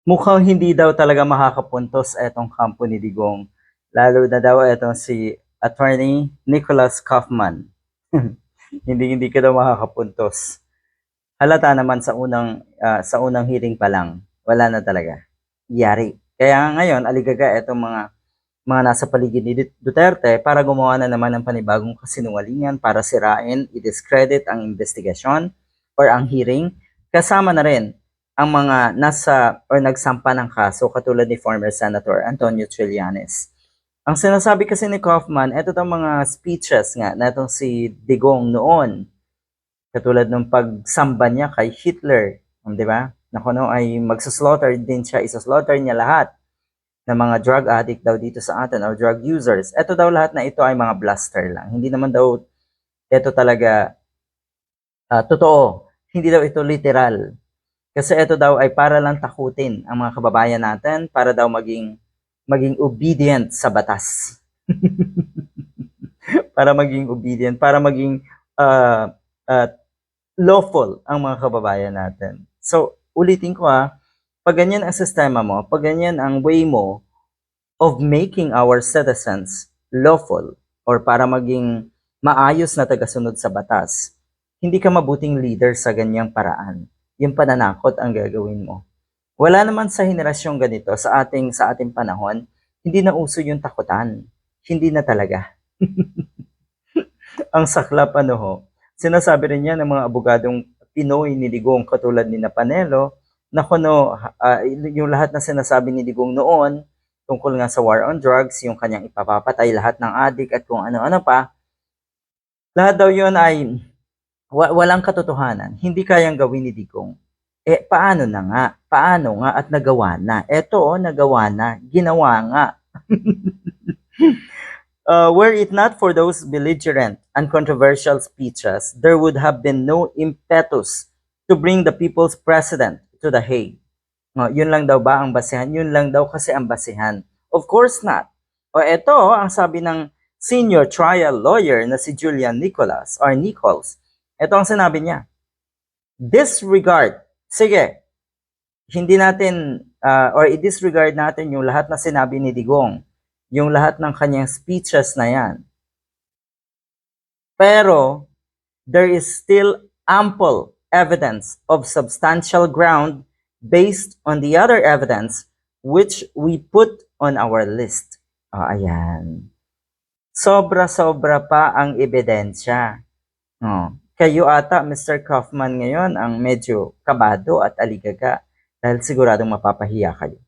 Mukhang hindi daw talaga makakapuntos etong kampo ni Digong. Lalo na daw etong si Attorney Nicholas Kaufman. Hindi ka daw makakapuntos. Halata naman sa unang hearing pa lang, wala na talaga. Yari. Kaya ngayon, aligaga etong mga nasa paligid ni Duterte para gumawa na naman ng panibagong kasinungalingan para sirain, i-discredit ang investigasyon or ang hearing. Kasama na rin ang mga nasa or nagsampa ng kaso katulad ni former Senator Antonio Trillanes. Ang sinasabi kasi ni Kaufman, ito tong mga speeches nga na itong si Digong noon, katulad ng pagsamba niya kay Hitler, di ba? Na kung ano ay magsaslaughter din siya, isaslaughter niya lahat ng mga drug addict daw dito sa atin or drug users. Ito daw lahat na ito ay mga bluster lang. Hindi naman daw ito talaga totoo. Hindi daw ito literal. Kasi ito daw ay para lang takutin ang mga kababayan natin para daw maging obedient sa batas. Para maging obedient, para maging uh, uh, lawful ang mga kababayan natin. So, ulitin ko pag ganyan ang sistema mo, pag ganyan ang way mo of making our citizens lawful or para maging maayos na tagasunod sa batas, hindi ka mabuting leader sa ganyang paraan. Yung pananakot ang gagawin mo. Wala naman sa henerasyong ganito sa ating panahon, hindi na uso yung takutan. Hindi na talaga. Ang saklap sinasabi rin niya ng mga abogadong Pinoy ni Digong katulad ni Napanelo na kuno yung lahat na sinasabi ni Digong noon tungkol nga sa war on drugs, yung kanyang ipapapatay lahat ng adik at kung ano-ano pa, lahat daw yun ay walang katotohanan. Hindi kayang gawin ni Digong. Paano na nga? Paano nga at nagawa na? Eto, nagawa na. Ginawa nga. Were it not for those belligerent and controversial speeches, there would have been no impetus to bring the people's president to The Hague. Yun lang daw ba ang basehan? Yun lang daw kasi ang basehan. Of course not. Ito, ang sabi ng senior trial lawyer na si Julian Nichols. Ito ang sinabi niya. Disregard. Sige, hindi natin or i-disregard natin yung lahat na sinabi ni Digong. Yung lahat ng kanyang speeches na yan. Pero, there is still ample evidence of substantial ground based on the other evidence which we put on our list. Ayan. Sobra-sobra pa ang ebidensya. Kayo ata, Mr. Kaufman, ngayon ang medyo kabado at aligaga dahil siguradong mapapahiya kayo.